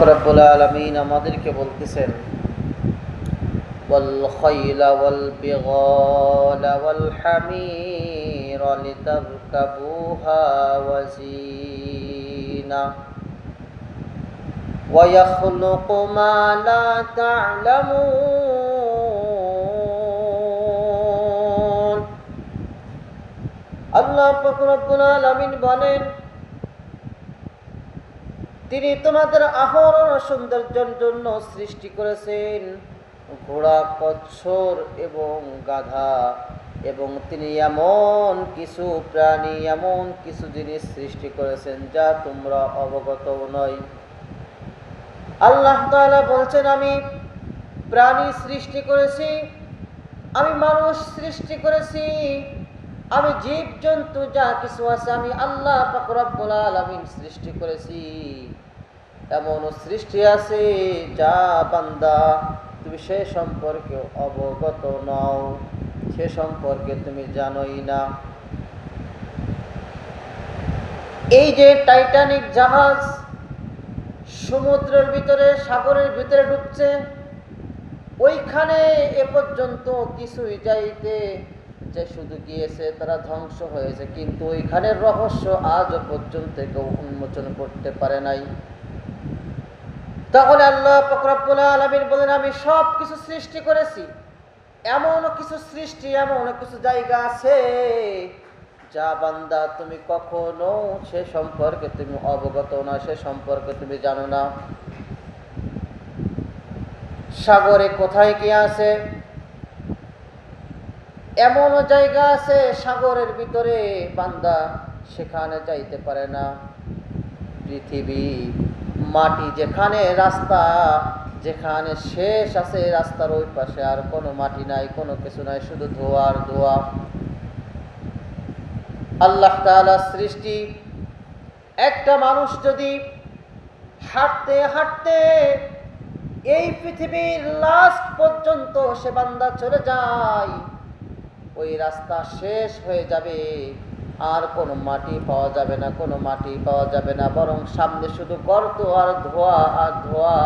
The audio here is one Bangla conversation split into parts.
রব্বুল আলামিন আমাদেরকে বলতেছেন ওয়াল খাইলা ওয়াল বিগালা ওয়াল হামিরা লিতারকাবুহা ওয়া জিনা ওয়া ইয়াখলুকু মা লা তা'লামুন। আল্লাহ পাক রব্বুল আলামিন বলেন, তিনি তোমাদের আহরণ সৌন্দর্যের জন্য সৃষ্টি করেছেন ঘোড়া, কচ্ছর এবং গাধা, এবং তিনি এমন কিছু প্রাণী, এমন কিছু জিনিস সৃষ্টি করেছেন যা তোমরা অবগত নয়। আল্লাহ তাআলা বলছেন, আমি প্রাণী সৃষ্টি করেছি, আমি মানুষ সৃষ্টি করেছি, আমি জীব জন্তু যা কিছু আছে আমি আল্লাহ পাক রব্বুল আলামিন সৃষ্টি করেছি। এমন সৃষ্টি আছে যা বান্দা তুমি সে সম্পর্কে অবগত নও, সে সম্পর্কে তুমি জানোই না। এই যে টাইটানিক জাহাজ সমুদ্রের ভিতরে, সাগরের ভিতরে ঢুকছে, ওইখানে এ পর্যন্ত কিছুই যাইতে যে শুধু গিয়েছে, তারা ধ্বংস হয়েছে, কিন্তু ওইখানের রহস্য আজও পর্যন্ত কেউ উন্মোচন করতে পারে নাই। তাহলে আল্লাহ পাক রব্বুল আলামিন বলেন, আমি সব কিছু সৃষ্টি করেছি, এমন কিছু সৃষ্টি, এমন কিছু জায়গা আছে যা বান্দা তুমি কখনো সে সম্পর্কে তুমি অবগত না, সে সম্পর্কে তুমি জানো না। সাগরে কোথায় কি আছে? এমন জায়গা আছে সাগরের ভিতরে বান্দা সেখানে যাইতে পারে না। পৃথিবী, মাটি, যেখানে রাস্তা, যেখানে শেষ আছে রাস্তার ওই পাশে আর কোনো মাটি নাই, কোনো কিছু নাই, শুধু ধোঁয়া আর ধোঁয়া। আল্লাহ তাআলার সৃষ্টি। একটা মানুষ যদি হাঁটতে হাঁটতে এই পৃথিবীর লাস্ট পর্যন্ত সে বান্দা চলে যায়, ওই রাস্তা শেষ হয়ে যাবে, আর কোনো মাটি পাওয়া যাবে না, কোনো মাটি পাওয়া যাবে না, বরং সামনে শুধু গর্ত আর ধোঁয়া আর ধোঁয়া।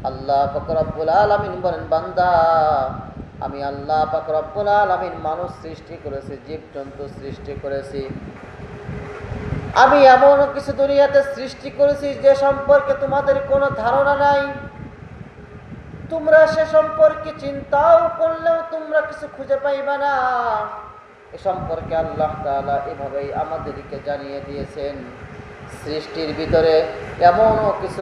আল্লাহ পাক রব্বুল আলামিন বলেন, বান্দা আমি আল্লাহ পাক রব্বুল আলামিন মানুষ সৃষ্টি করেছি, জীবজন্তু সৃষ্টি করেছি, আমি এমন কিছু দুনিয়াতে সৃষ্টি করেছি যে সম্পর্কে তোমাদের কোনো ধারণা নাই। তোমরা সে সম্পর্কে চিন্তাও করলেও তোমরা কিছু খুঁজে পাইবা না। এ সম্পর্কে আল্লাহ তাআলা এভাবেই আমাদেরকে জানিয়ে দিয়েছেন। সৃষ্টির ভিতরে এমনও কিছু